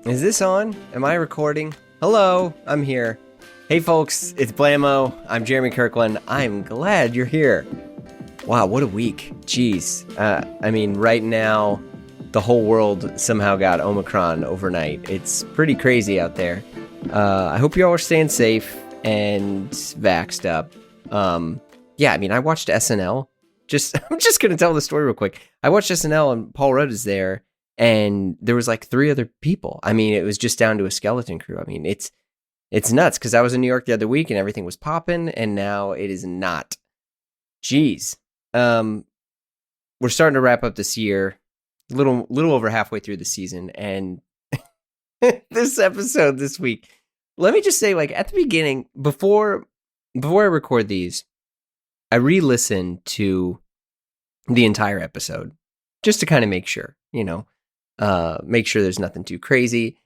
Is this on? Am I recording? Hello, I'm here. Hey folks, it's Blammo. I'm Jeremy Kirkland. I'm glad you're here. Wow, what a week. Jeez. Right now, the whole world somehow got Omicron overnight. It's pretty crazy out there. I hope you all are staying safe and vaxxed up. I watched SNL. I'm just going to tell the story real quick. I watched SNL and Paul Rudd is there. And there was like 3 other people. I mean, it was just down to a skeleton crew. I mean, it's nuts because I was in New York the other week and everything was popping, and now it is not. Jeez. We're starting to wrap up this year, little over halfway through the season, and this episode this week. Let me just say, like at the beginning, before I record these, I re-listened to the entire episode just to kind of make sure, make sure there's nothing too crazy.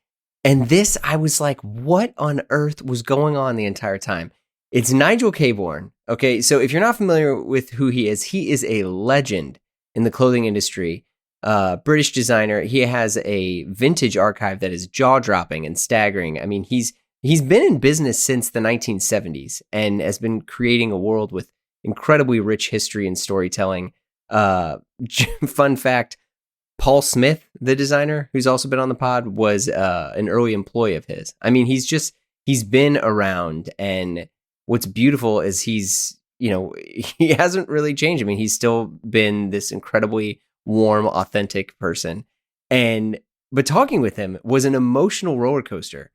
And this, I was like, what on earth was going on the entire time? It's Nigel Cabourn. Okay, so if you're not familiar with who he is a legend in the clothing industry, British designer. He has a vintage archive that is jaw-dropping and staggering. I mean, he's been in business since the 1970s and has been creating a world with incredibly rich history and storytelling. Fun fact, Paul Smith, the designer, who's also been on the pod, was an early employee of his. I mean, he's been around, and what's beautiful is he hasn't really changed. I mean, he's still been this incredibly warm, authentic person. But talking with him was an emotional roller coaster.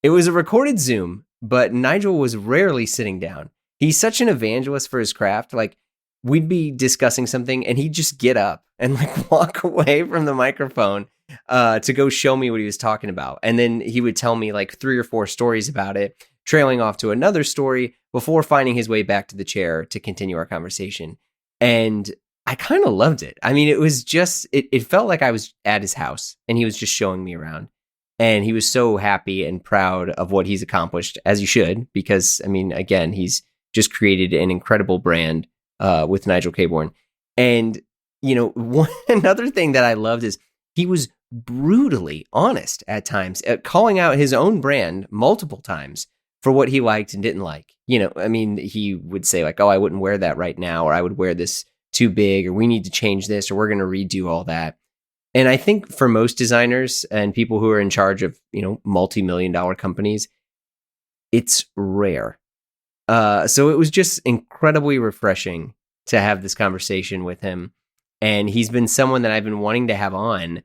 It was a recorded Zoom, but Nigel was rarely sitting down. He's such an evangelist for his craft. Like, we'd be discussing something and he'd just get up and like walk away from the microphone to go show me what he was talking about. And then he would tell me like 3 or 4 stories about it, trailing off to another story before finding his way back to the chair to continue our conversation. And I kind of loved it. I mean, it was just, it felt like I was at his house and he was just showing me around. And he was so happy and proud of what he's accomplished, as you should, because, I mean, again, he's just created an incredible brand with Nigel Cabourn. And, another thing that I loved is he was brutally honest at times at calling out his own brand multiple times for what he liked and didn't like. He would say like, oh, I wouldn't wear that right now, or I would wear this too big, or we need to change this, or we're going to redo all that. And I think for most designers and people who are in charge of, multi-million-dollar companies, it's rare. So it was just incredibly refreshing to have this conversation with him. And he's been someone that I've been wanting to have on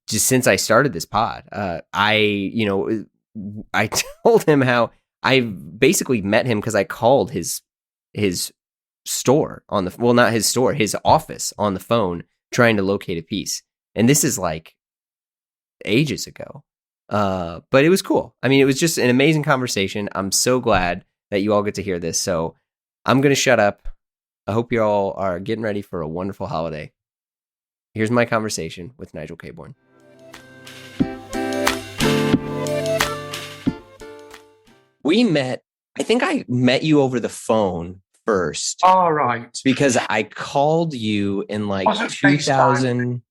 just since I started this pod. I told him how I basically met him because I called his store on not his store, his office on the phone, trying to locate a piece. And this is like ages ago. But it was cool. I mean, it was just an amazing conversation. I'm so glad that you all get to hear this. So I'm going to shut up. I hope you all are getting ready for a wonderful holiday. Here's my conversation with Nigel Cabourn. I think I met you over the phone first. All right. Because I called you in like 2000.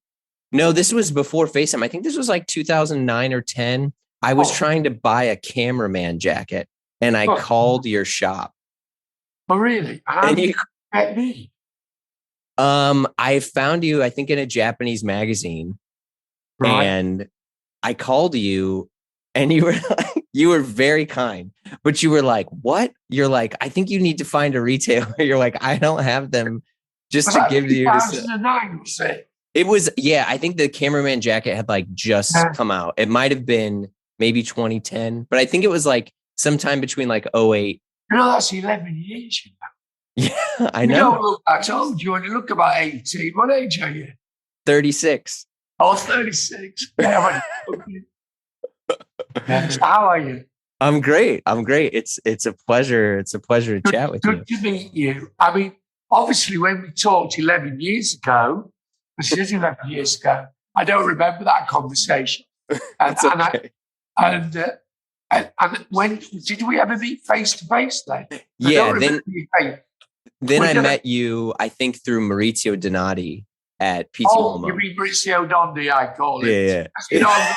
No, this was before FaceTime. I think this was like 2009 or 10. I was trying to buy a cameraman jacket and I called your shop. Oh, really? How did you get me? I found you, I think, in a Japanese magazine. Right. And I called you and you were very kind, but you were like, what? You're like, I think you need to find a retailer. You're like, I don't have them just to give you. 2009, was it? It was, yeah, I think the cameraman jacket had like just come out. It might have been maybe 2010, but I think it was like sometime between like 08. That's 11 years. Yeah, I know. You don't look that old. You only look about 18. What age are you? 36. Oh, 36. Yeah, how are you? I'm great. It's a pleasure. It's a pleasure to chat with you. Good to meet you. I mean, obviously, when we talked 11 years ago, this is 11 years ago, I don't remember that conversation. That's okay. And when did we ever meet face to face then? Yeah, then I met you, I think, through Maurizio Donati at PT Uomo. You mean Maurizio Donati, I call it. Yeah. You know,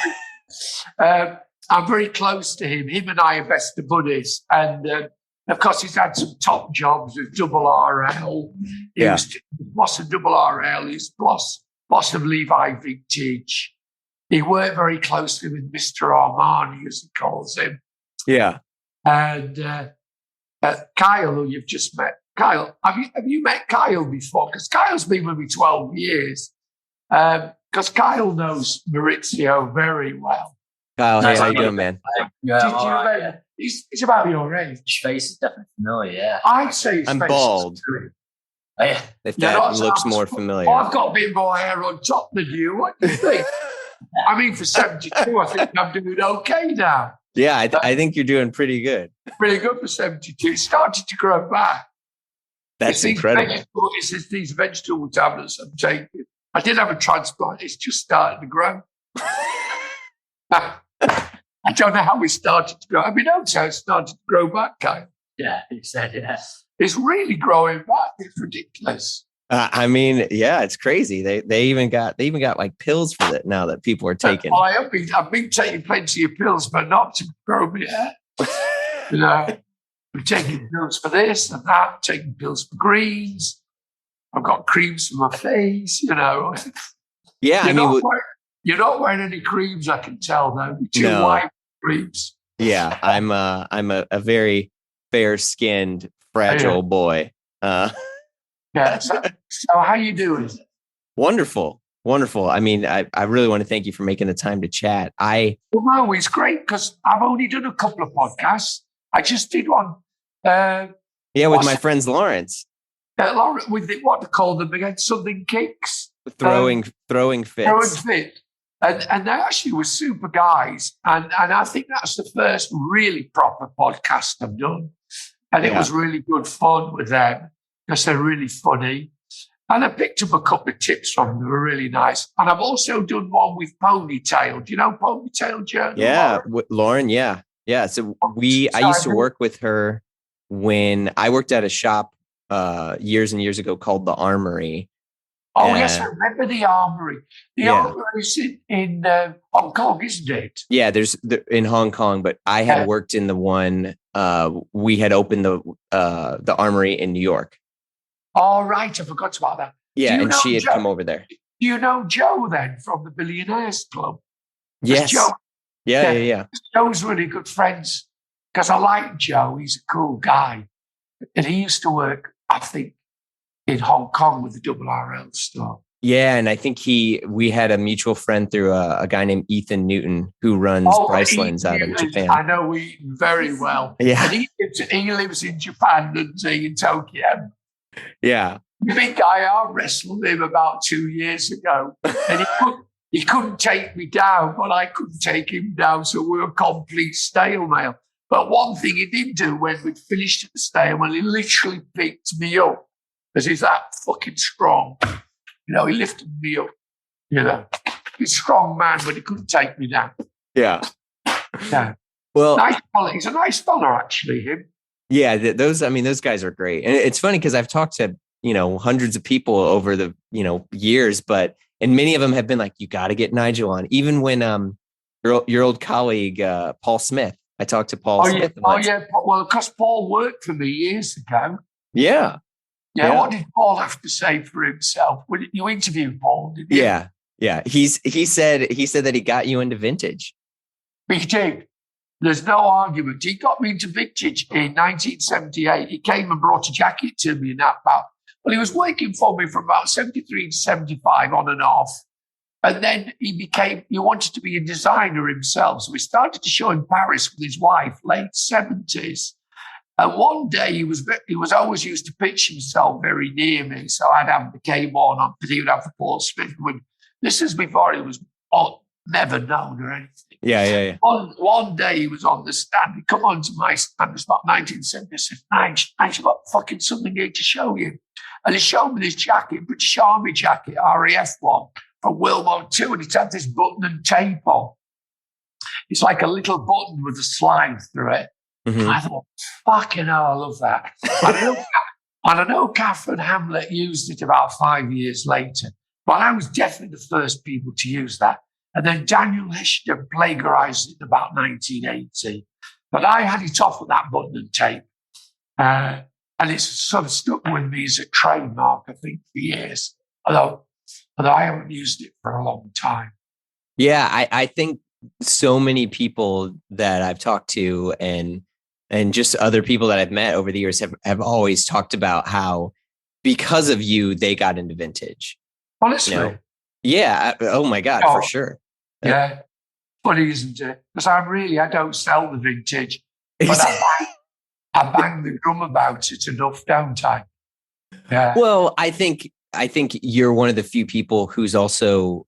I'm very close to him. Him and I are best of buddies. And of course, he's had some top jobs with Double RL. He was boss of Double RL. He's boss of Levi Vintage. He worked very closely with Mr. Armani, as he calls him. Yeah. And Kyle, who you've just met. Kyle, have you met Kyle before? Because Kyle's been with me 12 years. Because Kyle knows Maurizio very well. Kyle, hey, how you doing, man? Yeah, He's about your age. his face is definitely familiar, yeah. I'd say his I'm face bald. is familiar. Oh, yeah. If Yeah, that that's looks awesome. more familiar. Oh, I've got a bit more hair on top than you. What do you think? I mean, for 72, I think I'm doing okay now. Yeah, I think you're doing pretty good. Pretty good for 72. It started to grow back. That's incredible. It's these vegetable tablets I'm taking. I did have a transplant. It's just starting to grow. I don't know how it started to grow. I mean, I don't say it started to grow back, Kyle. Yeah, he said, yeah. It's really growing back. It's ridiculous. I mean, yeah, it's crazy. They even got like pills for it now that people are taking. I've been taking plenty of pills, but not to grow my hair. You know, I'm taking pills for this and that, taking pills for greens. I've got creams for my face, you know. Yeah, You're not wearing any creams, I can tell, though. You're too No. white creams. yeah, I'm a very fair-skinned, fragile boy. Yeah. So how you doing? Wonderful. I mean, I really want to thank you for making the time to chat. Well, no, it's great because I've only done a couple of podcasts. I just did one. With my friends Lawrence, With what they call them again, Southern Kicks. throwing fits. Throwing fit. And they actually were super guys. And I think that's the first really proper podcast I've done. And it was really good fun with them because they're really funny. And I picked up a couple of tips from them. They were really nice. And I've also done one with Ponytail. Do you know Ponytail Journal? Yeah, Lauren. Yeah. So I used to work with her when I worked at a shop years and years ago called the Armory. Oh, yes, I remember the Armory. The Yeah. Armory is in Hong Kong, isn't it? Yeah, there's in Hong Kong, but I had worked in the one we had opened the Armory in New York. Oh, right. I forgot about that. Yeah, Do you and know she had Joe? come over there. Do you know Joe then from the Billionaires Club? 'Cause Yes. Joe, Yeah. Joe's really good friends because I like Joe. He's a cool guy. And he used to work, I think, in Hong Kong with the Double RL store. Yeah, and I think we had a mutual friend through a guy named Ethan Newton who runs Bryceland's out of Japan. I know Ethan very well. Yeah. And he lives in Japan, doesn't he, in Tokyo. Yeah. The big guy, I wrestled him about 2 years ago. And he couldn't take me down, but I couldn't take him down. So we were a complete stalemate. But one thing he did do when we'd finished at the stalemate, he literally picked me up because he's that fucking strong. You know, he lifted me up. You know, he's a strong man, but he couldn't take me down. Yeah. Yeah. Well, Nice fella. He's a nice fella, actually, him. yeah, those guys are great. And it's funny because I've talked to, hundreds of people over the, years, and many of them have been like, you got to get Nigel on. Even when your old colleague, Paul Smith, I talked to Paul Smith. Yeah. Well, because Paul worked for me years ago. Yeah. Yeah. What did Paul have to say for himself? You interviewed Paul, didn't you? Yeah. He said that he got you into vintage. He did. There's no argument. He got me into vintage in 1978. He came and brought a jacket to me in that about. Well, he was working for me from about 73 to 75 on and off. And then he wanted to be a designer himself. So he started to show in Paris with his wife, late 70s. And one day he was always used to pitch himself very near me. So I'd have the game on, but he would have the Paul Smith. This is before he was never known or anything. Yeah. One day he was on the stand. He come onto my stand. It was about 1970. I said, Nigel, I've got fucking something here to show you. And he showed me this jacket, British Army jacket, RAF one, from World War II. And it had this button and tape on. It's like a little button with a slide through it. Mm-hmm. I thought, fucking hell, I love that. I know Catherine Hamlet used it about 5 years later, but I was definitely the first people to use that. And then Daniel Hishton plagiarized it in about 1980. But I had it off with that button and tape. And it's sort of stuck with me as a trademark, I think, for years. Although I haven't used it for a long time. Yeah, I think so many people that I've talked to and just other people that I've met over the years have always talked about how because of you, they got into vintage. Honestly. You know? Yeah. Oh my God, for sure. Yeah. Funny, isn't it? Because I don't sell the vintage, but I bang the drum about it enough, don't I? Yeah. Well, I think you're one of the few people who's also,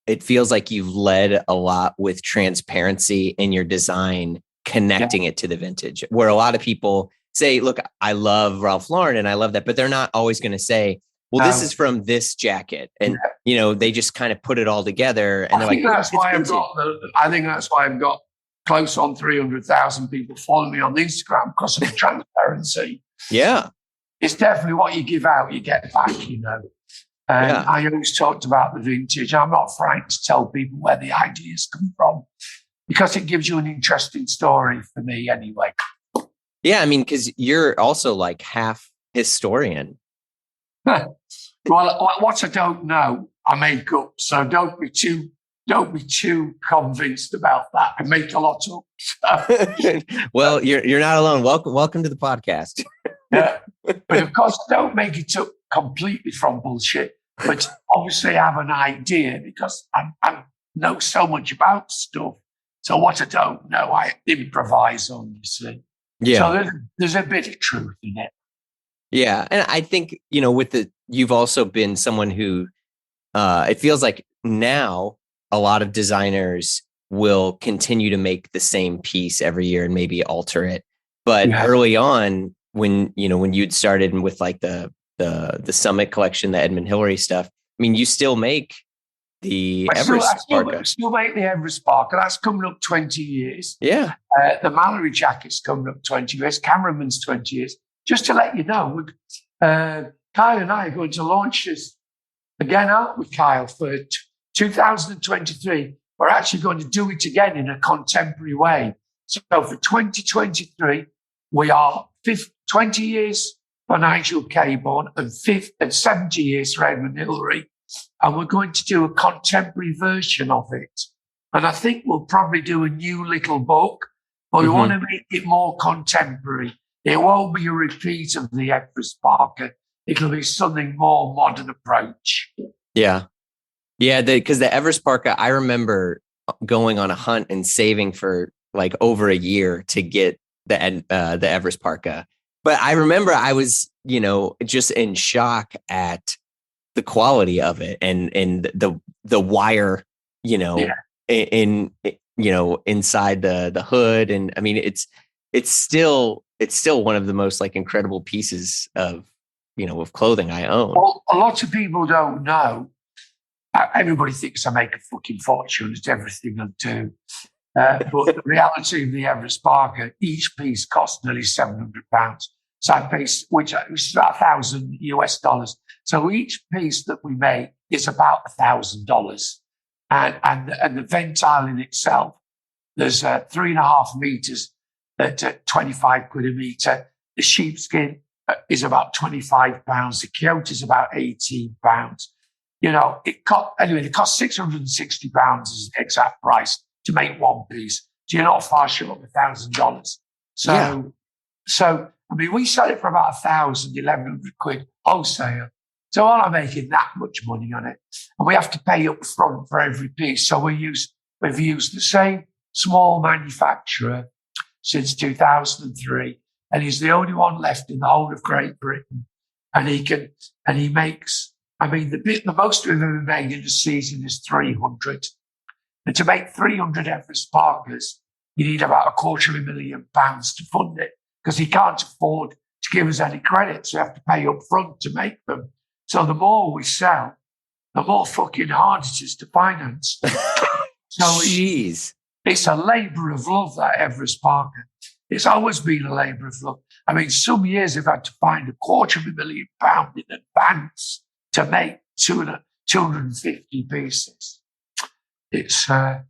it feels like you've led a lot with transparency in your design, connecting it to the vintage, where a lot of people say, look, I love Ralph Lauren and I love that, but they're not always going to say, well, this is from this jacket. And, they just kind of put it all together. And I think that's why I've got close on 300,000 people following me on Instagram because of the transparency. Yeah. It's definitely what you give out, you get back, And I always talked about the vintage. I'm not frightened to tell people where the ideas come from because it gives you an interesting story for me anyway. Yeah, I mean, because you're also like half historian. Well, what I don't know, I make up. So don't be too convinced about that. I make a lot up. Well, you're not alone. Welcome to the podcast. Yeah. But of course, don't make it up completely from bullshit. But obviously, I have an idea because I know so much about stuff. So what I don't know, I improvise on. You see. Yeah. So there's a bit of truth in it. Yeah, and I think you've also been someone who it feels like now a lot of designers will continue to make the same piece every year and maybe alter it. But early on, when you'd started with like the Summit collection, the Edmund Hillary stuff, I mean, you still make the Everest parka. I still make the Everest parka. That's coming up 20 years. Yeah. The Mallory jacket's coming up 20 years. Cameraman's 20 years. Just to let you know, Kyle and I are going to launch this again, aren't we, Kyle, for 2023. We're actually going to do it again in a contemporary way. So for 2023, we are 20 years for Nigel Cabourn and 70 years for Edmund Hillary. And we're going to do a contemporary version of it. And I think we'll probably do a new little book, but we want to make it more contemporary. It won't be a repeat of the Everest parka. It'll be something more modern approach. Yeah. Yeah, because the Everest parka, I remember going on a hunt and saving for like over a year to get the Everest parka. But I remember I was, just in shock at the quality of it and the wire, in inside the hood. And I mean, it's still one of the most like incredible pieces of clothing I own. Well, a lot of people don't know. Everybody thinks I make a fucking fortune at everything I do. But the reality of the Everest parka, each piece costs nearly £700. So I pay, which is about $1,000 US. So each piece that we make is about $1,000. And the ventile in itself, there's 3.5 meters at 25 quid a meter. The sheepskin is about £25. The kilt is about £18. It costs £660 is the exact price to make one piece. So you're not far short of $1,000. So I mean, we sell it for about 1,100 quid wholesale. So I'm not making that much money on it. And we have to pay up front for every piece. So we've used the same small manufacturer since 2003. And he's the only one left in the whole of Great Britain. And he makes, the most we've ever made in a season is 300. And to make 300 Everest parkas, you need about £250,000 to fund it because he can't afford to give us any credit. So you have to pay up front to make them. So the more we sell, the more fucking hard it is to finance. So jeez. It's a labour of love, that Everest parka. It's always been a labour of love. I mean, some years I've had to find £250,000 in advance to make 250 pieces. It's well,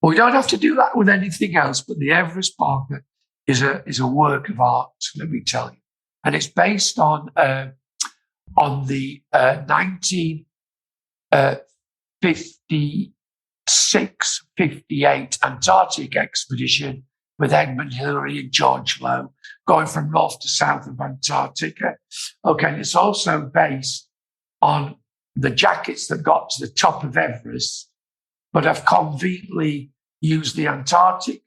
we don't have to do that with anything else, but the Everest Parker is a work of art. Let me tell you, and it's based on the 1956, 58 Antarctic expedition with Edmund Hillary and George Low, going from north to south of Antarctica. Okay, and it's also based on the jackets that got to the top of Everest, but have conveniently used the Antarctic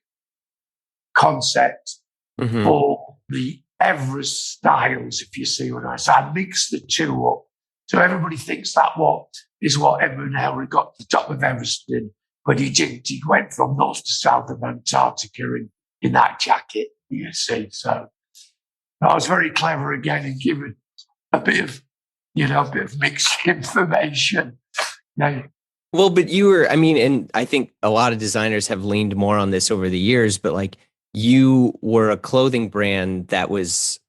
concept for the Everest styles, if you see what I say. I mixed the two up. So everybody thinks that is what Edmund Hillary got to the top of Everest in, but he didn't. He went from north to south of Antarctica in that jacket, you see. So I was very clever again in giving a bit of mixed information. Yeah. Well, but you were, I mean, and I think a lot of designers have leaned more on this over the years, but like you were a clothing brand that was,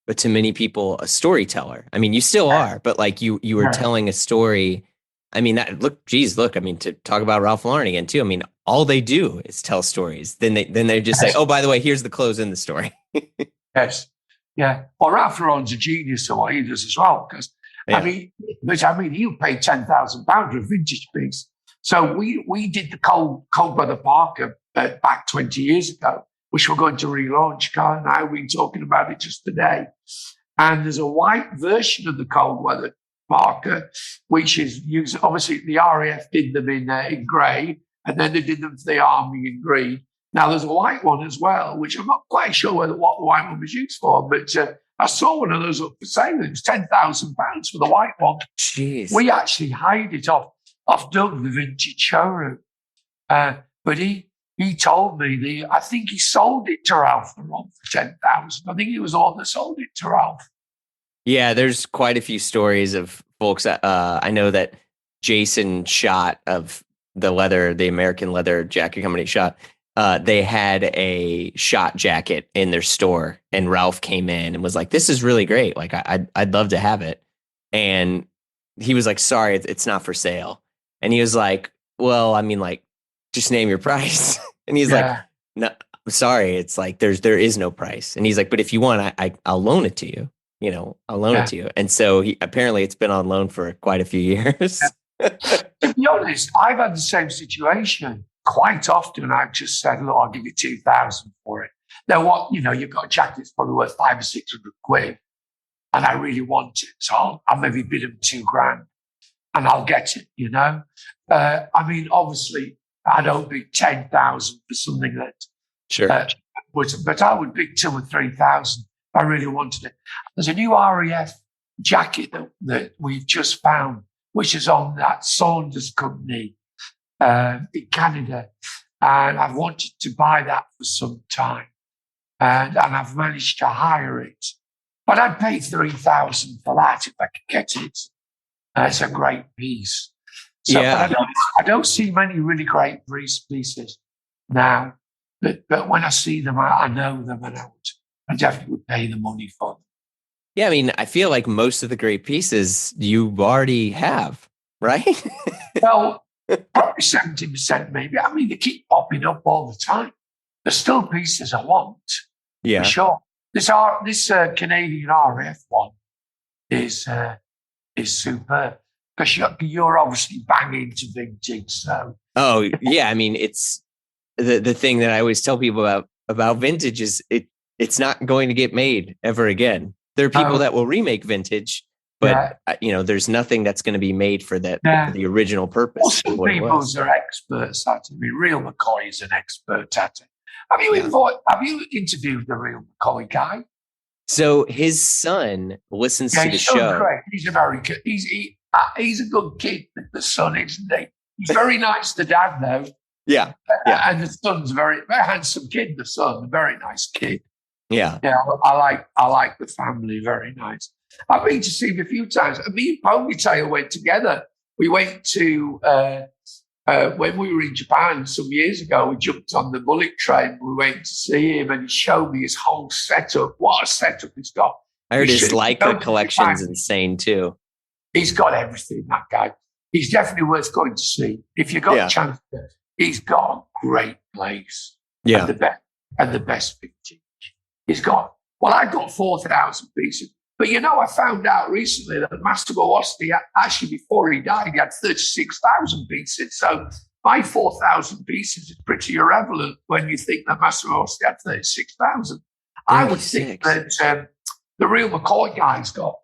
but to many people, a storyteller. I mean, you still are, but like you were telling a story. I mean, look, I mean, to talk about Ralph Lauren again too. I mean, all they do is tell stories. Then they just say, oh, by the way, here's the clothes in the story. Yes. Yeah. Well, Ralph Lauren's a genius at what he does as well, because I mean, he'll pay £10,000 for a vintage piece. So we did the cold weather Parker back 20 years ago, which we're going to relaunch. Carl and I have been talking about it just today. And there's a white version of the cold weather Parker, which is used. Obviously, the RAF did them in grey, and then they did them for the army in green. Now there's a white one as well, which I'm not quite sure what the white one was used for, but I saw one of those up for sale. It was £10,000 for the white one. Jeez. We actually hired it off Doug, the vintage showroom. But he told me I think he sold it to Ralph Lauren for £10,000. I think he was the one that sold it to Ralph. Yeah, there's quite a few stories of folks. I know that Jason Schott of the American Leather Jacket Company Schott. They had a Schott jacket in their store, and Ralph came in and was like, "This is really great. Like, I'd love to have it." And he was like, "Sorry, it's not for sale." And he was like, "Well, I mean, like, just name your price." And he's like, "No, I'm sorry. It's like there is no price." And he's like, "But if you want, I'll loan it to you. You know, I'll loan it to you." And so apparently it's been on loan for quite a few years. To be honest, I've had the same situation. Quite often, I've just said, "Look, I'll give you £2,000 for it." Now, you've got a jacket that's probably worth £500 or £600, and I really want it, so I'll maybe bid them £2,000, and I'll get it. I mean, obviously, I don't bid 10,000 for something that, sure, but I would bid 2,000 or 3,000 if I really wanted it. There's a new RAF jacket that we've just found, which is on that Saunders company in Canada, and I've wanted to buy that for some time, and I've managed to hire it, but I'd pay £3,000 for that if I could get it. It's a great piece. So yeah. I don't see many really great pieces now, but when I see them, I know them, and I definitely would pay the money for them. Yeah, I mean, I feel like most of the great pieces you already have, right? Well, probably 70% maybe. I mean, they keep popping up all the time. There's still pieces I want, for sure. This Canadian RF one is superb, because you're obviously banging to vintage. So. Oh yeah, I mean, it's the thing that I always tell people about vintage is it's not going to get made ever again. There are people that will remake vintage. But, there's nothing that's going to be made for that, for the original purpose. Well, some people are experts at it. I mean, Real McCoy is an expert at it. Have you interviewed the Real McCoy guy? So his son listens to the show. Great. He's American. He's a good kid, the son, isn't he? He's very nice to dad, though. Yeah. And the son's a very, very handsome kid, the son, a very nice kid. Yeah. Yeah, I like the family, very nice. I've been to see him a few times. Me and Ponytail went together. We went to, when we were in Japan some years ago, we jumped on the bullet train. We went to see him, and he showed me his whole setup. What a setup he's got. I heard his Leica collection's insane too. He's got everything, that guy. he's definitely worth going to see. If you got a chance, he's got a great place. Yeah. And the best vintage. He's got, well, I got 4,000 pieces. But I found out recently that Massimo Osti, actually before he died, he had 36,000 pieces. So my 4,000 pieces is pretty irrelevant when you think that Massimo Osti had 36,000. I would think that the real McCoy guy's got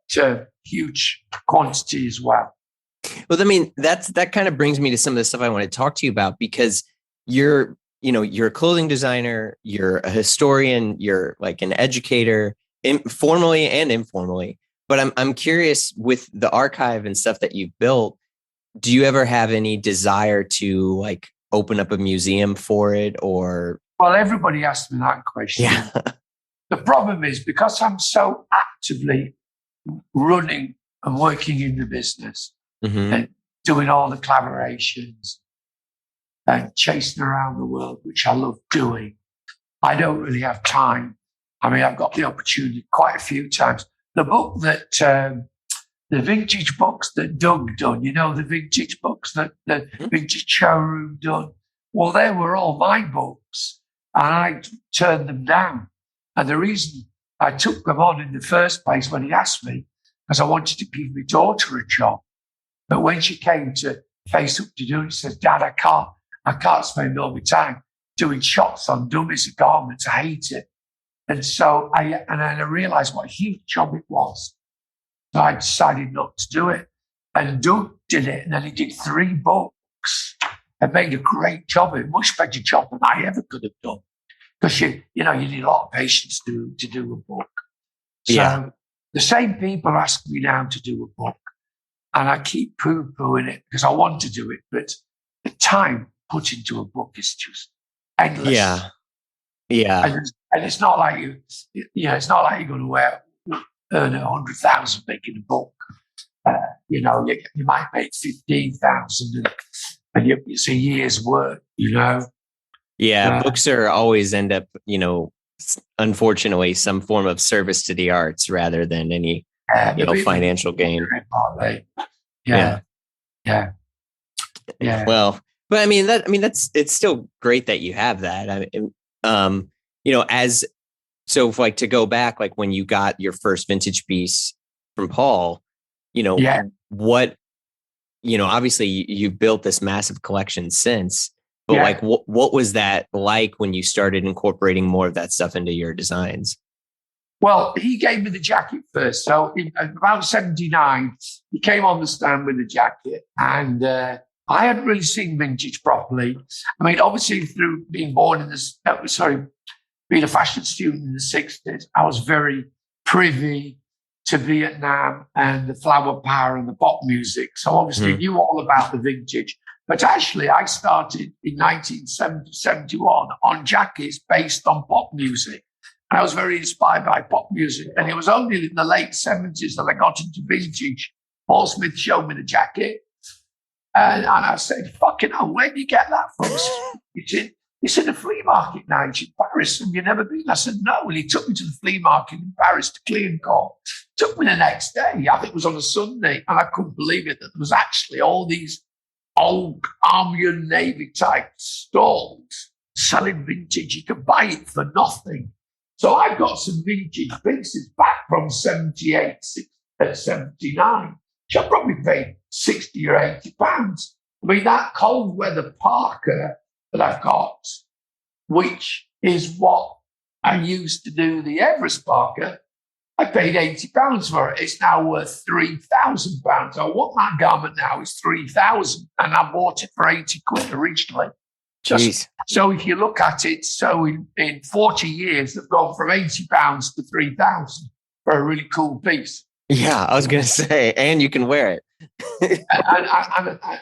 huge quantity as well. Well, I mean, that kind of brings me to some of the stuff I want to talk to you about, because you're a clothing designer, you're a historian, you're like an educator, formally and informally. But I'm curious, with the archive and stuff that you've built, do you ever have any desire to like open up a museum for it, or? Well, everybody asks me that question. Yeah. The problem is, because I'm so actively running and working in the business and doing all the collaborations and chasing around the world, which I love doing, I don't really have time. I mean, I've got the opportunity quite a few times. The book that, the vintage books that Doug done, the vintage books that the vintage showroom done, well, they were all my books, and I turned them down. And the reason I took them on in the first place when he asked me, because I wanted to give my daughter a job. But when she came to face up to do it, she said, Dad, I can't spend all my time doing shots on dummies and garments. I hate it. And so then I realized what a huge job it was. So I decided not to do it. And Doug did it. And then he did 3 books and made a great job, a much better job than I ever could have done. Because you need a lot of patience to do a book. So the same people ask me now to do a book, and I keep poo-pooing it because I want to do it, but the time put into a book is just endless. Yeah. And it's not like it's not like you're going to earn 100,000 making a book. You might make 15,000, and it's a year's work. Yeah, books are always end up, unfortunately, some form of service to the arts rather than any, financial gain. Yeah. Well, but I mean, it's still great that you have that. If to go back, like when you got your first vintage piece from Paul, what, obviously you built this massive collection since. But what was that like when you started incorporating more of that stuff into your designs? Well, he gave me the jacket first. So in about 79, he came on the stand with the jacket, and I hadn't really seen vintage properly. I mean, obviously through being being a fashion student in the 60s, I was very privy to Vietnam and the flower power and the pop music. So obviously knew all about the vintage. But actually, I started in 1970-71 on jackets based on pop music. And I was very inspired by pop music. And it was only in the late 70s that I got into vintage. Paul Smith showed me the jacket. And I said, fucking hell, where did you get that from? It's in the flea market, Nigel, in Paris. Have you never been? I said, no. And he took me to the flea market in Paris to Clignancourt. Took me the next day. I think it was on a Sunday. And I couldn't believe it, that there was actually all these old Army and Navy type stalls selling vintage. You could buy it for nothing. So I've got some vintage pieces back from 78 and 79, which I probably paid 60 or 80 pounds. I mean, that cold weather parka that I've got, which is what I used to do the Everest parka, I paid 80 pounds for it. It's now worth 3,000 pounds. I want that garment now is 3,000, and I bought it for 80 quid originally. So if you look at it, so in 40 years, they've gone from 80 pounds to 3,000 for a really cool piece. Yeah, I was going to say, and you can wear it.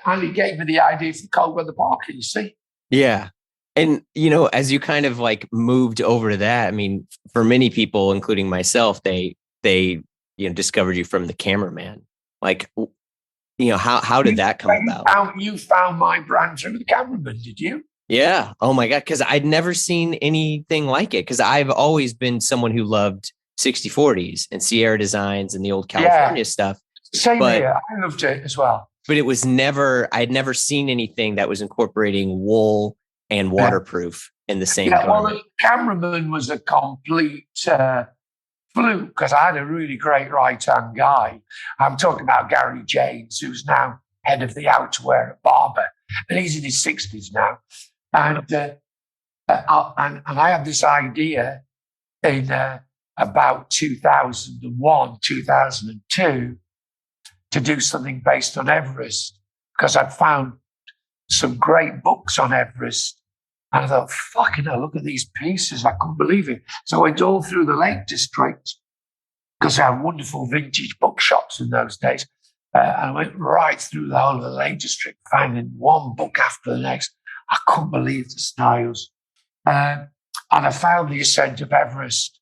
and he gave me the idea for the cold weather parka, you see. Yeah. And, as you kind of like moved over to that, I mean, for many people, including myself, they discovered you from the cameraman. Like, how did that come about? You found my brand through the cameraman, did you? Yeah. Oh my God. Because I'd never seen anything like it. Because I've always been someone who loved 60/40s and Sierra designs and the old California stuff. Same here. I loved it as well. but it was I'd never seen anything that was incorporating wool and waterproof in the same Well, garment. the cameraman was a complete fluke because I had a really great right-hand guy. I'm talking about Gary James, who's now head of the outerwear at Barber, and he's in his 60s now. And I had this idea in about 2001, 2002, to do something based on Everest, because I'd found some great books on Everest. And I thought, fucking hell, look at these pieces. I couldn't believe it. So I went all through the Lake District, because they had wonderful vintage bookshops in those days. And I went right through the whole of the Lake District, finding one book after the next. I couldn't believe the styles. And I found the Ascent of Everest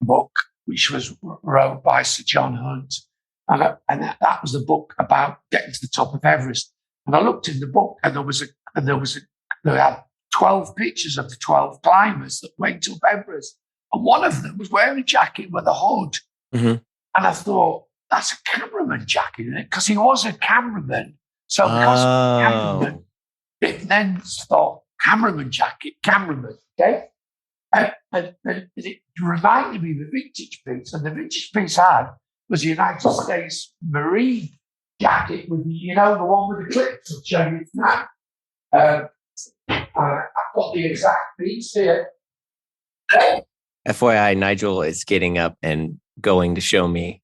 book, which was wrote by Sir John Hunt. And that was the book about getting to the top of Everest. And I looked in the book, and they had 12 pictures of the 12 climbers that went up Everest. And one of them was wearing a jacket with a hood. Mm-hmm. And I thought, that's a cameraman jacket, isn't it? Because he was a cameraman. So because cameraman, it then thought, cameraman jacket, cameraman, okay? And it reminded me of the vintage piece. And the vintage piece was the United States Marine jacket with the one with the clips. I'll show you now. I've got the exact piece here. FYI, Nigel is getting up and going to show me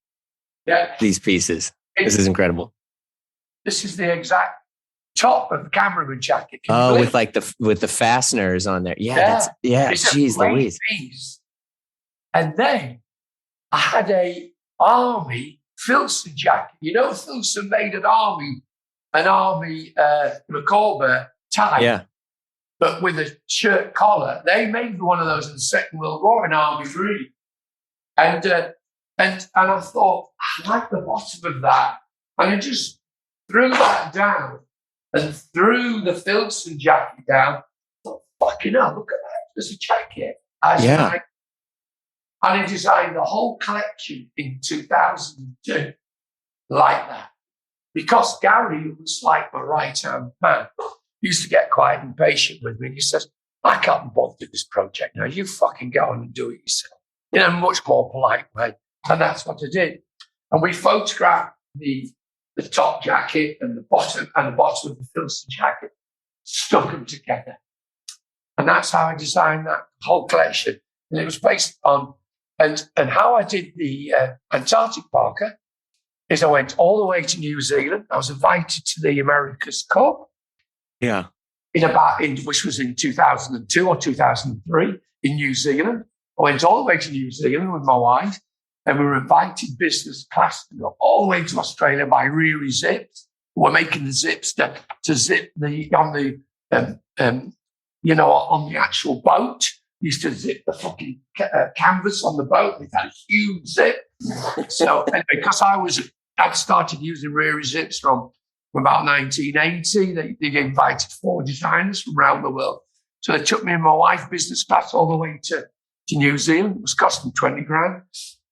these pieces. This is incredible. This is the exact top of the cameraman jacket. With the fasteners on there. Jeez Louise. Piece. And then I had a army Filson jacket. Filson made an army Macabre tie. Yeah. But with a shirt collar. They made one of those in the Second World War in army green. And I thought, I like the bottom of that. And I just threw that down and threw the Filson jacket down. I thought, fucking hell, look at that. There's a jacket. And I designed the whole collection in 2002 like that. Because Gary was like my right-hand man. He used to get quite impatient with me. He says, I can't be bothered with this project now. You fucking go on and do it yourself. In a much more polite way. And that's what I did. And we photographed the top jacket and the bottom of the Filson jacket, stuck them together. And that's how I designed that whole collection. And it was based on, and how I did the Antarctic Parker is I went all the way to New Zealand. I was invited to the America's Cup. Yeah. Which was in 2002 or 2003 in New Zealand. I went all the way to New Zealand with my wife, and we were invited business class to go all the way to Australia by Reary Zips. We're making the zips to zip on the actual boat. Used to zip the fucking canvas on the boat. They had a huge zip. So anyway, because I'd started using Reary Zips from about 1980. They invited 4 designers from around the world. So they took me and my wife business class all the way to New Zealand. It was costing 20 grand.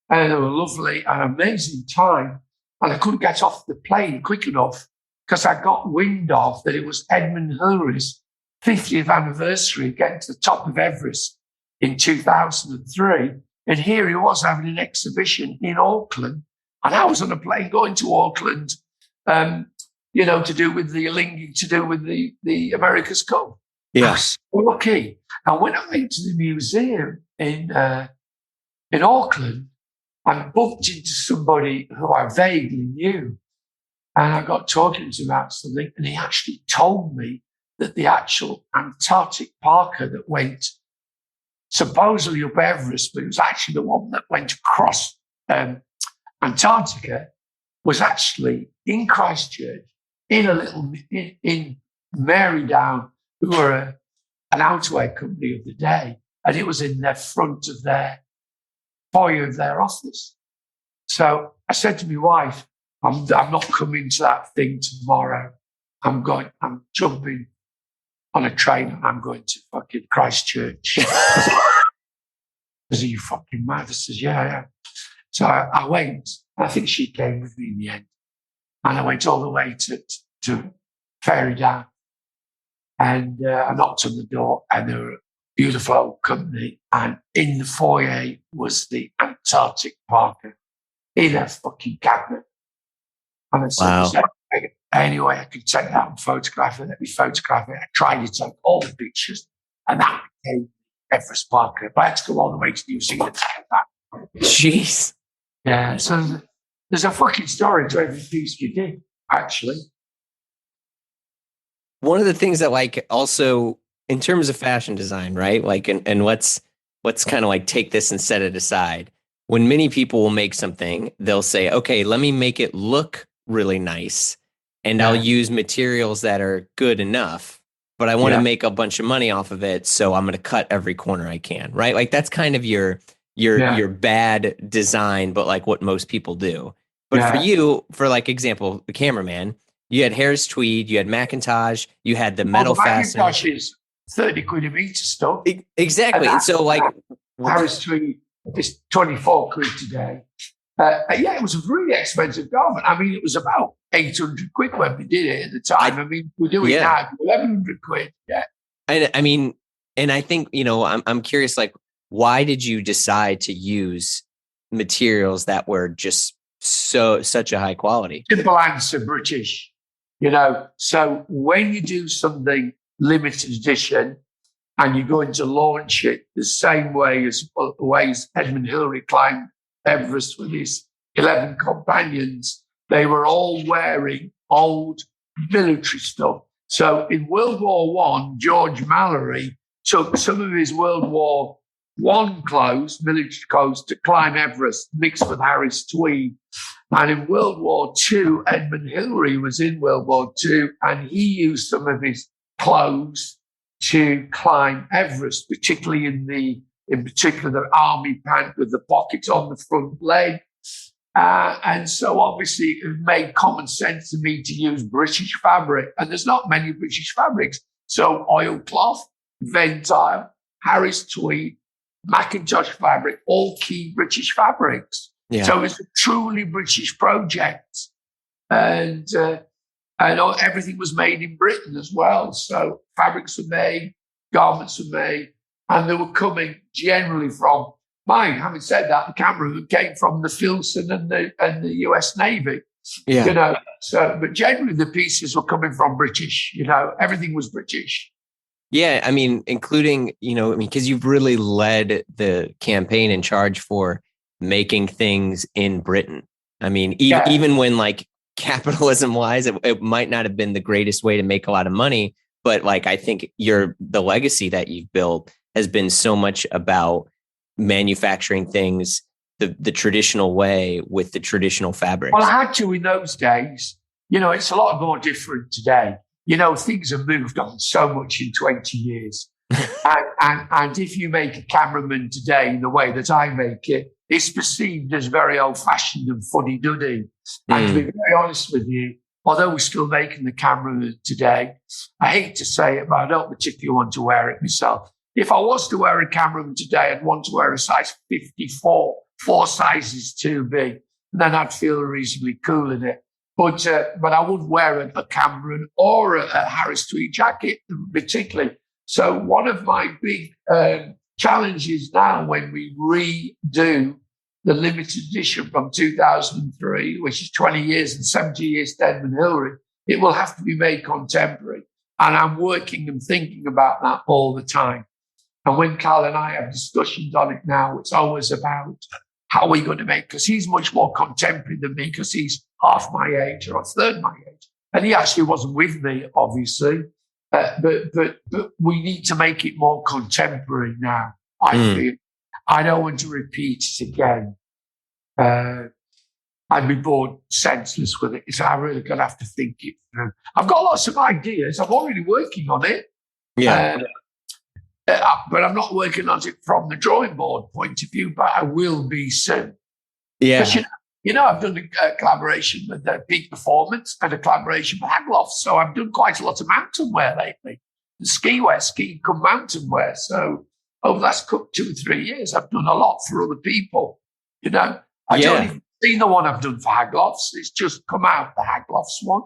And it was lovely, an amazing time. And I couldn't get off the plane quick enough because I got wind of that it was Edmund Hillary's 50th anniversary of getting to the top of Everest in 2003. And here he was having an exhibition in Auckland. And I was on a plane going to Auckland, to do with the America's Cup. Yeah. I was so lucky. And when I went to the museum in Auckland, I bumped into somebody who I vaguely knew. And I got talking to him about something, and he actually told me that the actual Antarctic Parker that went supposedly up Everest, but it was actually the one that went across Antarctica, was actually in Christchurch, in Marydown, who were an outerwear company of the day, and it was in their front of their foyer of their office. So I said to my wife, I'm not coming to that thing tomorrow. I'm jumping on a train and I'm going to fucking Christchurch. Are you fucking mad? I says, yeah. So I went. I think she came with me in the end. And I went all the way to Fairy Down. And I knocked on the door, and they were a beautiful old company. And in the foyer was the Antarctic Parker in a fucking cabinet. And I said, Wow. anyway, I could take that and photograph it. Let me photograph it. I tried to take all the pictures, and that became Everest Parker. But I had to go all the way to New Zealand to get that. Jeez. Yeah, so there's a fucking story to every piece you did, actually. One of the things that like also in terms of fashion design, right? Like, and let's kind of like take this and set it aside. When many people will make something, they'll say, okay, let me make it look really nice. And I'll use materials that are good enough, but I want to make a bunch of money off of it. So I'm going to cut every corner I can, right? Like that's kind of your bad design, but like what most people do. But for you, for like example, the cameraman, you had Harris tweed, you had Macintosh, you had the metal fastener. Macintosh is 30 quid a meter stuff. Exactly. And so like Harris tweed is 24 quid today. It was a really expensive garment. I mean, it was about 800 quid when we did it at the time. I mean, we do it now for 1,100 quid. Yeah. And I mean, and I think, you know, I'm curious, like, why did you decide to use materials that were just such a high quality? Simple answer, British. You know, so when you do something limited edition and you're going to launch it the same way as Edmund Hillary climbed Everest with his 11 companions, they were all wearing old military stuff. So in World War I, George Mallory took some of his World War I clothes, military clothes, to climb Everest, mixed with Harris tweed. And in World War II, Edmund Hillary was in World War II, and he used some of his clothes to climb Everest, particularly in particular the army pant with the pockets on the front leg. And so obviously it made common sense to me to use British fabric. And there's not many British fabrics. So oilcloth, Ventile, Harris tweed, Macintosh fabric, all key British fabrics. Yeah. So it's a truly British project. And everything was made in Britain as well. So fabrics were made, garments were made, and they were coming generally from mine. Having said that, the cameraman came from the Filson and the US Navy. Yeah. You know, so but generally the pieces were coming from British, you know, everything was British. Yeah, I mean, including, you know, I mean, because you've really led the campaign in charge for making things in Britain. I mean, even when like capitalism wise, it might not have been the greatest way to make a lot of money, but like I think the legacy that you've built has been so much about manufacturing things the traditional way with the traditional fabrics. Well, I had to in those days. You know, it's a lot more different today. You know, things have moved on so much in 20 years. and if you make a cameraman today the way that I make it, it's perceived as very old-fashioned and fuddy-duddy. And to be very honest with you, although we're still making the cameraman today, I hate to say it, but I don't particularly want to wear it myself. If I was to wear a cameraman today, I'd want to wear a size 54, 4 sizes too big. And then I'd feel reasonably cool in it. But I wouldn't wear a cameraman or a Harris tweed jacket particularly. So one of my big challenges now when we redo the limited edition from 2003, which is 20 years and 70 years to Edmund Hillary, it will have to be made contemporary. And I'm working and thinking about that all the time. And when Carl and I have discussions on it now, it's always about how are we going to make, because he's much more contemporary than me, because he's half my age or a third my age. And he actually wasn't with me, obviously. But we need to make it more contemporary now, I feel. I don't want to repeat it again. I'd be bored senseless with it. So I'm really going to have to think it through. I've got lots of ideas. I'm already working on it. Yeah. But I'm not working on it from the drawing board point of view, but I will be soon. Yeah. You know, I've done a collaboration with Peak Performance and a collaboration with Hagloft. So I've done quite a lot of mountain wear lately. The ski come mountain wear. So over the last 2 or 3 years, I've done a lot for other people. You know, I don't even seen the one I've done for Haglofs. It's just come out, the Haglofs one.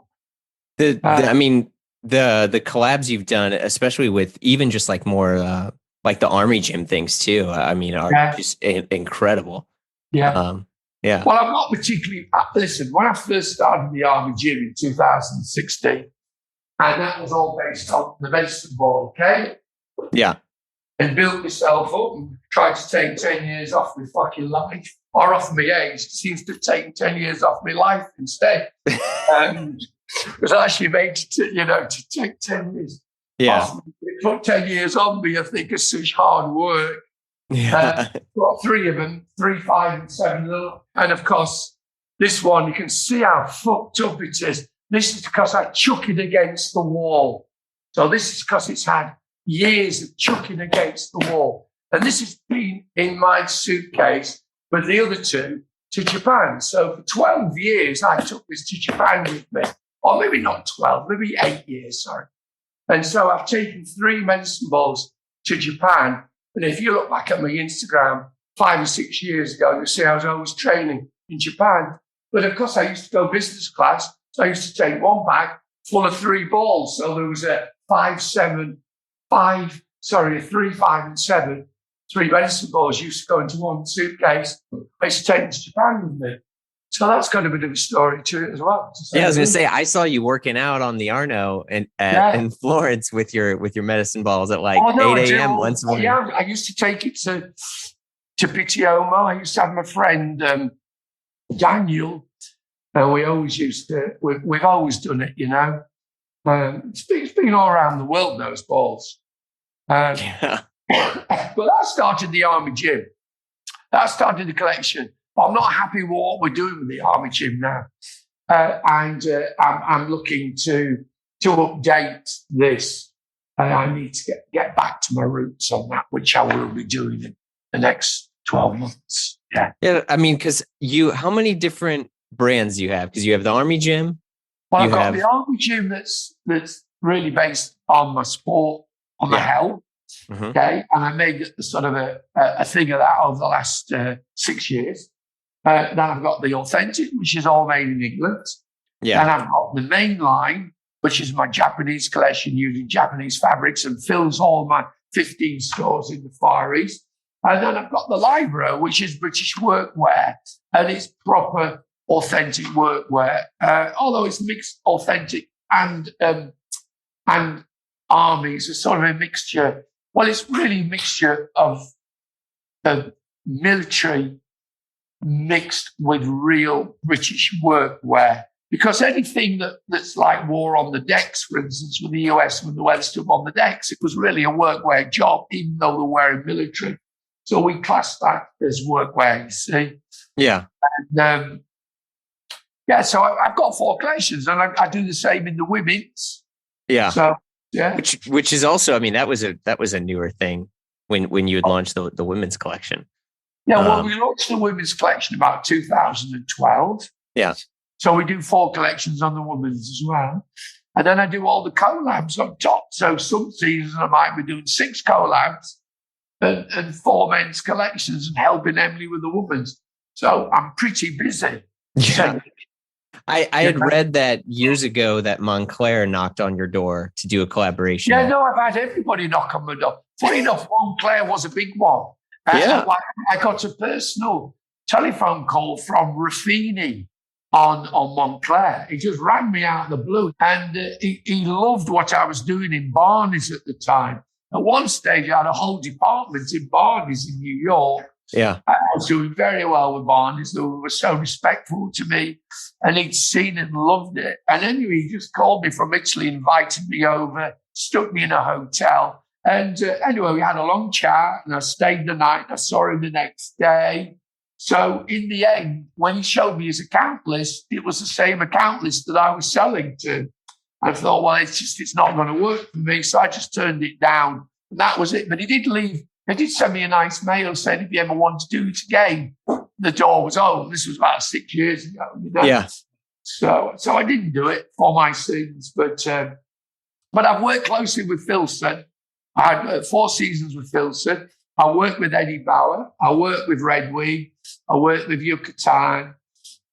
I mean, the collabs you've done, especially with even just like more like the Army Gym things too, I mean, are just incredible. Yeah. Yeah. Well, I'm not particularly, listen, when I first started the Army Gym in 2016, and that was all based on the medicine ball, okay? Yeah. And built myself up and tried to take 10 years off my fucking life, or off my age. It seems to have taken 10 years off my life instead. It was actually made to take 10 years off me. It put 10 years on me, I think, it's such hard work. Yeah. Got 3 of them, 3, 5, and 7 little. And of course, this one, you can see how fucked up it is. This is because I chuck it against the wall. So this is because it's had years of chucking against the wall. And this has been in my suitcase with the other 2 to Japan. So for 12 years, I took this to Japan with me. Or maybe not 12, maybe 8 years, sorry. And so I've taken 3 medicine balls to Japan. And if you look back at my Instagram 5 or 6 years ago, you'll see I was always training in Japan. But of course, I used to go business class. So I used to take one bag full of 3 balls. So there was a 3, 5, and 7. 3 medicine balls used to go into one suitcase. I used to take them to Japan with me. So that's got a bit of a story to it as well. Yeah, I was going to say, I saw you working out on the Arno in Florence with your medicine balls at like 8 a.m. once morning. Yeah, I used to take it to Pitiomo. I used to have my friend Daniel, and we always used to. We've always done it, you know. It's been all around the world, those balls. But that started the Army Gym. That started the collection. I'm not happy with what we're doing with the Army Gym now. I'm looking to update this. And I need to get back to my roots on that, which I will be doing in the next 12 months. Yeah. Yeah, I mean, because how many different brands do you have? Because you have the Army Gym. Well, I've got the Army Gym that's really based on my sport, on my health. Mm-hmm. Okay. And I made sort of a thing of that over the last 6 years. Then I've got the Authentic, which is all made in England. Yeah. And I've got the main line, which is my Japanese collection using Japanese fabrics and fills all my 15 stores in the Far East. And then I've got the Libro, which is British workwear, and it's proper authentic workwear. Although it's mixed authentic and army, it's a sort of a mixture. Well, it's really a mixture of military mixed with real British workwear. Because anything that's like war on the decks, for instance, with the US, when the weather stuff on the decks, it was really a workwear job, even though they're wearing military. So we class that as workwear, you see. Yeah. And, so I've got 4 collections, and I do the same in the women's. Yeah. So, yeah. Which is also, I mean, that was a newer thing when you had launched the women's collection. Yeah, well, we launched the women's collection about 2012. Yeah. So we do 4 collections on the women's as well. And then I do all the collabs on top. So some seasons I might be doing 6 collabs and 4 men's collections and helping Emily with the women's. So I'm pretty busy. Yeah. I had read that years ago that Montclair knocked on your door to do a collaboration. Yeah, no, I've had everybody knock on my door. Funny enough, Montclair was a big one. I got a personal telephone call from Ruffini on Montclair. He just rang me out of the blue, and he loved what I was doing in Barney's at the time. At one stage, I had a whole department in Barney's in New York. Yeah, I was doing very well with Barney's. They were so respectful to me, and he'd seen it and loved it. And anyway, he just called me from Italy, invited me over, stuck me in a hotel. And anyway, we had a long chat, and I stayed the night. I saw him the next day. So in the end, when he showed me his account list, it was the same account list that I was selling to. I thought, well, it's not going to work for me. So I just turned it down, and that was it. But he did send me a nice mail saying, if you ever want to do it again, the door was open. This was about 6 years ago. You know? Yeah. So I didn't do it for my sins, but I've worked closely with Filson. I had 4 seasons with Filson. I worked with Eddie Bauer. I worked with Red Wing. I worked with Yucatan.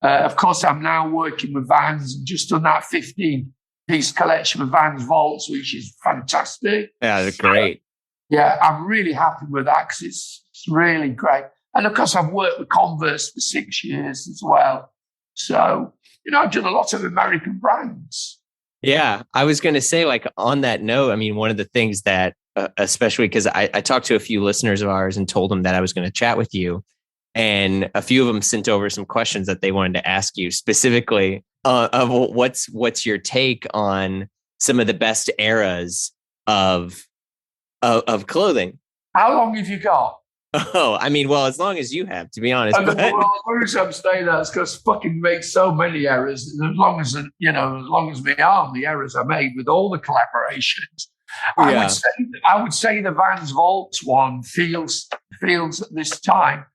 Of course, I'm now working with Vans and just done that 15-piece collection of Vans Vaults, which is fantastic. Yeah, they're great. Yeah, I'm really happy with that because it's really great. And of course, I've worked with Converse for 6 years as well. So, I've done a lot of American brands. Yeah, I was going to say, like, on that note, I mean, one of the things that, especially because I talked to a few listeners of ours and told them that I was going to chat with you. And a few of them sent over some questions that they wanted to ask you specifically of what's your take on some of the best eras of clothing. How long have you got? Oh, I mean, well, as long as you have, to be honest. Well, the reason I'm saying that is because fucking make so many errors. As long as my arm, the errors I made with all the collaborations. Yeah. I would say the Vans Vaults one feels at this time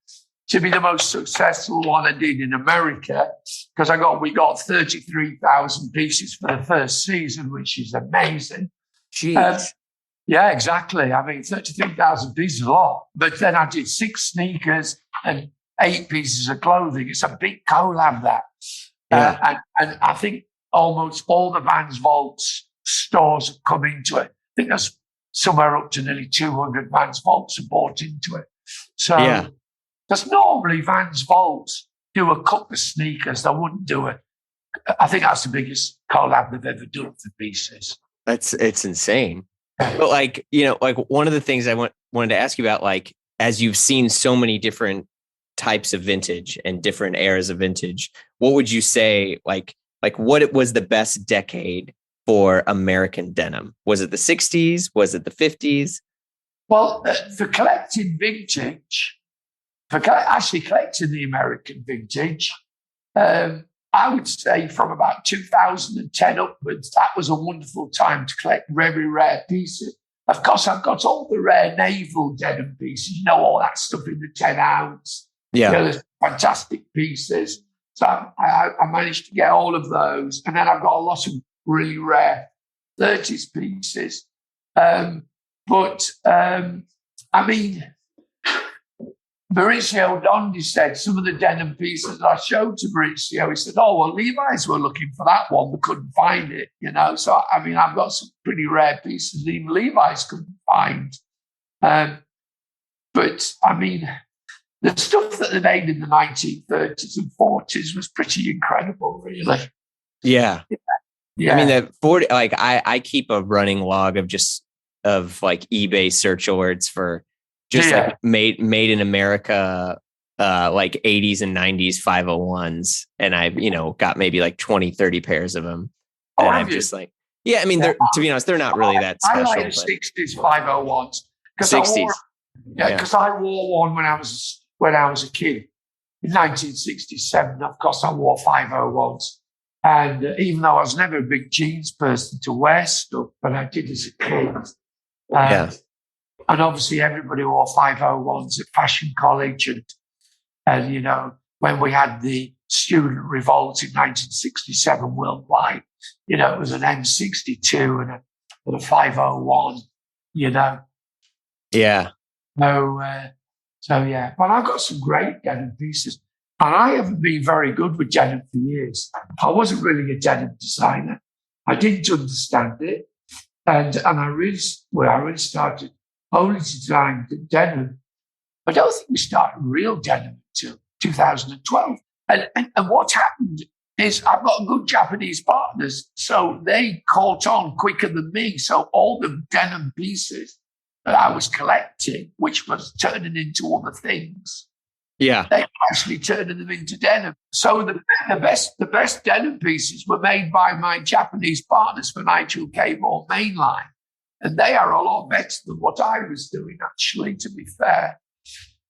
to be the most successful one I did in America, because we got 33,000 pieces for the first season, which is amazing. Jeez. Yeah, exactly. I mean, 33,000 pieces is a lot. But then I did 6 sneakers and 8 pieces of clothing. It's a big collab, that. Yeah. And I think almost all the Vans Vaults stores have come into it. I think there's somewhere up to nearly 200 Vans Vaults are bought into it. So, because normally Vans Vaults do a couple of sneakers, they wouldn't do it. I think that's the biggest collab they've ever done for pieces. It's insane. But like one of the things I wanted to ask you about, like, as you've seen so many different types of vintage and different eras of vintage, what would you say, like what was the best decade for American denim? Was it the 60s? Was it the 50s? Well, for collecting vintage, actually collecting the American vintage, I would say from about 2010 upwards, that was a wonderful time to collect very rare pieces. Of course, I've got all the rare naval denim pieces, all that stuff in the 10 ounce. Yeah. There's fantastic pieces. So I managed to get all of those. And then I've got a lot of really rare 30s pieces. I mean, Mauricio Dondi said some of the denim pieces I showed to Mauricio, he said, oh, well, Levi's were looking for that one. They couldn't find it, So, I mean, I've got some pretty rare pieces that even Levi's couldn't find. But, I mean, the stuff that they made in the 1930s and 40s was pretty incredible, really. Yeah. Yeah. I mean, I keep a running log of eBay search alerts for just like made in America, like 80s and 90s 501s. And I've, got maybe like 20, 30 pairs of them. And I'm just like, I mean, to be honest, they're not really that special. I like the 60s 501s. 60s. Because I wore one when I was a kid in 1967. Of course, I wore 501s. And even though I was never a big jeans person to wear stuff, but I did as a kid. And obviously everybody wore 501s at fashion college. And when we had the student revolt in 1967 worldwide, it was an M62 and a 501, Yeah. So yeah. But I've got some great denim pieces. And I haven't been very good with denim for years. I wasn't really a denim designer. I didn't understand it. And I really started only to design denim. I don't think we started real denim until 2012. And what happened is I've got good Japanese partners, so they caught on quicker than me. So all the denim pieces that I was collecting, which was turning into other things, they were actually turning them into denim. So the best denim pieces were made by my Japanese partners for Nigel Cabourn mainline. And they are a lot better than what I was doing, actually, to be fair.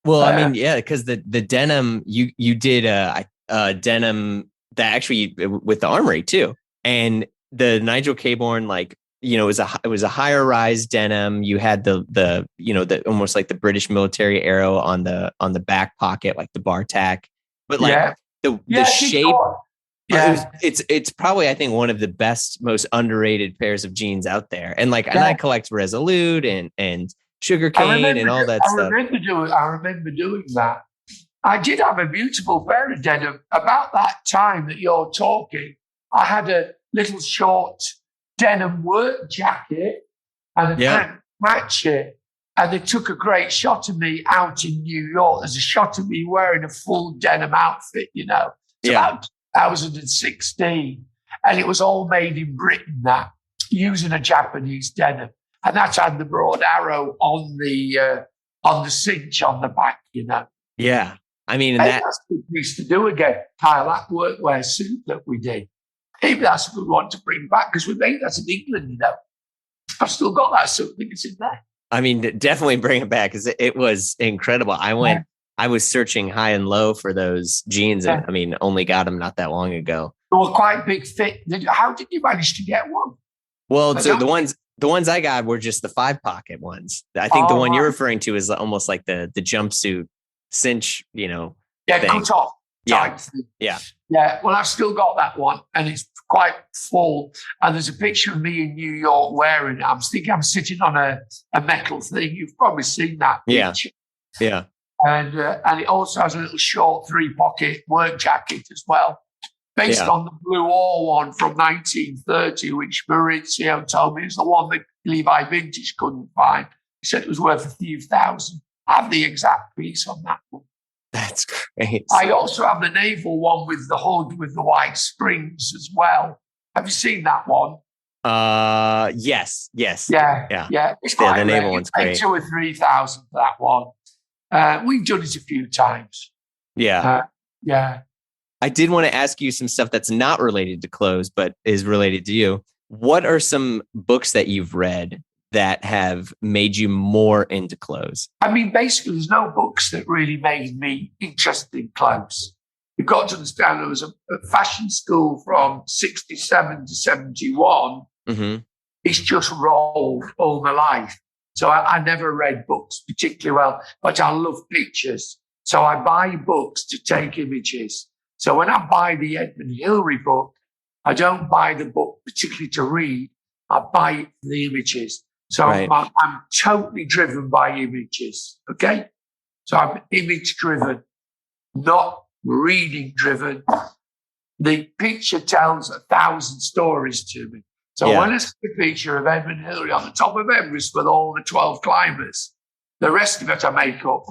Well, I mean, because the denim, you did a denim that actually with the Armory too. And the Nigel Cabourn, it was a higher rise denim. You had the almost like the British military arrow on the back pocket, like the bar tack. But the shape. Yeah. It's probably, I think, one of the best, most underrated pairs of jeans out there. And and I collect Resolute and Sugarcane and all that stuff. I remember doing that. I did have a beautiful pair of denim. About that time that you're talking, I had a little short denim work jacket and a pant match it. And they took a great shot of me out in New York. There's a shot of me wearing a full denim outfit, you know. It's about 2016. And it was all made in Britain, that, using a Japanese denim. And that had the broad arrow on the cinch on the back, you know. Yeah. I mean, and that's a good piece to do again. Kyle, that workwear suit that we did. Maybe that's a good one to bring back because we made that in England, you know. I've still got that suit. I think it's in there. I mean, definitely bring it back because it was incredible. I was searching high and low for those jeans, and I mean, only got them not that long ago. They were quite big fit. How did you manage to get one? Well, so the ones I got were just the 5-pocket ones. I think the one you're referring to is almost like the jumpsuit cinch, you know. Yeah, thing. cut off. Yeah. Yeah. Well, I've still got that one, and it's quite full. And there's a picture of me in New York wearing it. I'm sitting on a metal thing. You've probably seen that picture. Yeah. And it also has a little short 3-pocket work jacket as well, based on the Blue Ore one from 1930, which Maurizio told me is the one that Levi Vintage couldn't find. He said it was worth a few thousand. I have the exact piece on that one. That's great. I also have the naval one with the hood with the white springs as well. Have you seen that one? Yes. Yeah. It's quite the naval one's great. 2,000 or 3,000 for that one. We've done it a few times. Yeah. Yeah. I did want to ask you some stuff that's not related to clothes, but is related to you. What are some books that you've read that have made you more into clothes? I mean, basically, there's no books that really made me interested in clothes. You've got to understand there was a fashion school from 67 to 71. Mm-hmm. It's just rolled all my life. So I never read books particularly well, but I love pictures. So I buy books to take images. So when I buy the Edmund Hillary book, I don't buy the book particularly to read. I buy it for the images. So I'm totally driven by images, okay? So I'm image-driven, not reading-driven. The picture tells 1,000 stories to me. So when I see a picture of Edmund Hillary on the top of Everest with all the 12 climbers, the rest of it I make up.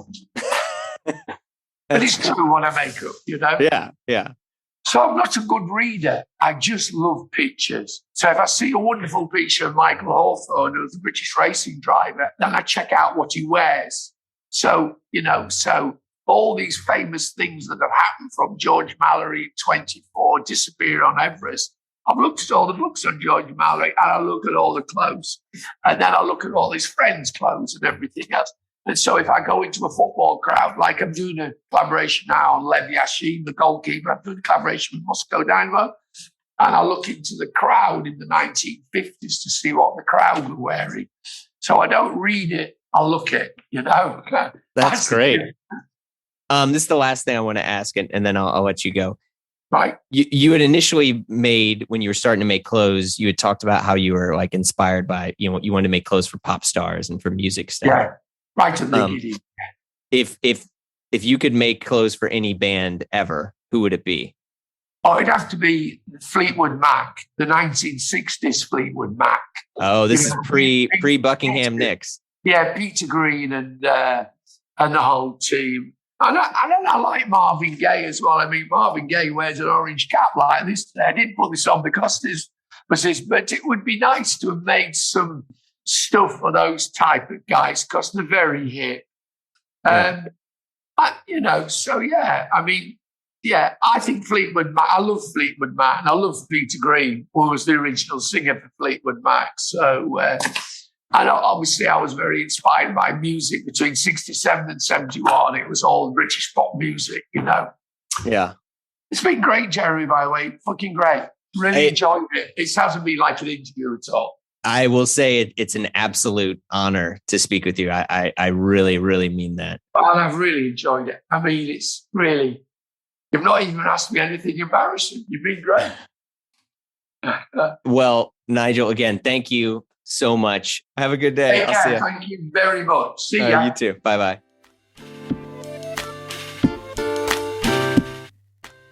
But it's true what I make up, you know? Yeah. So I'm not a good reader. I just love pictures. So if I see a wonderful picture of Michael Hawthorne, who's a British racing driver, then I check out what he wears. So, you know, all these famous things that have happened from George Mallory at 24, disappear on Everest. I've looked at all the books on George Mallory and I look at all the clothes. And then I look at all his friends' clothes and everything else. And so if I go into a football crowd, like I'm doing a collaboration now on Lev Yashin, the goalkeeper, I'm doing a collaboration with Moscow Dynamo, and I look into the crowd in the 1950s to see what the crowd were wearing. So I don't read it, I look at it, you know. That's great. This is the last thing I want to ask, and then I'll let you go. Right. You had initially made, when you were starting to make clothes, you had talked about how you were like inspired by, you know, you wanted to make clothes for pop stars and for music stuff. Yeah. Right at the beginning. If you could make clothes for any band ever, who would it be? Oh, it'd have to be Fleetwood Mac, the 1960s Fleetwood Mac. Oh, this is pre Buckingham Nicks. Yeah, Peter Green and the whole team. And I like Marvin Gaye as well. I mean, Marvin Gaye wears an orange cap like this today. I didn't put this on because this was his, but it would be nice to have made some stuff for those type of guys because they're very hip. You know, so I mean, I think Fleetwood Mac, I love Fleetwood Mac, and I love Peter Green, who was the original singer for Fleetwood Mac. So, and obviously I was very inspired by music between 67 and 71. It was all British pop music, you know. Yeah. It's been great, Jeremy, by the way. Fucking great. Really enjoyed it. It hasn't been like an interview at all. I will say it's an absolute honor to speak with you. I really, really mean that. And I've really enjoyed it. I mean, it's really, you've not even asked me anything embarrassing. You've been great. Well, Nigel, again, thank you so much. Have a good day. I'll see you. Thank you very much. See ya. You too. Bye-bye.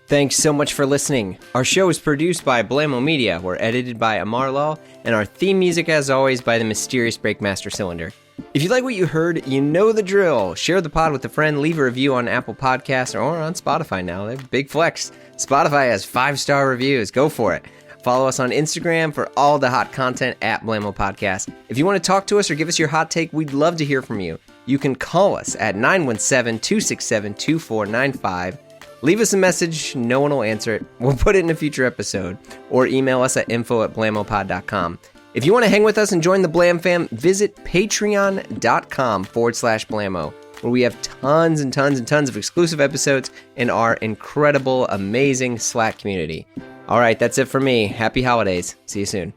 Thanks so much for listening. Our show is produced by Blamo Media. We're edited by Amar Law, and our theme music, as always, by the mysterious Breakmaster Cylinder. If you like what you heard, you know the drill. Share the pod with a friend, leave a review on Apple Podcasts or on Spotify now. They're big flex. Spotify has 5-star reviews. Go for it. Follow us on Instagram for all the hot content at Blamo Podcast. If you want to talk to us or give us your hot take, we'd love to hear from you. You can call us at 917-267-2495. Leave us a message. No one will answer it. We'll put it in a future episode. Or email us at info@blamopod.com. If you want to hang with us and join the Blam fam, visit patreon.com/Blamo, where we have tons and tons and tons of exclusive episodes in our incredible, amazing Slack community. All right, that's it for me. Happy holidays. See you soon.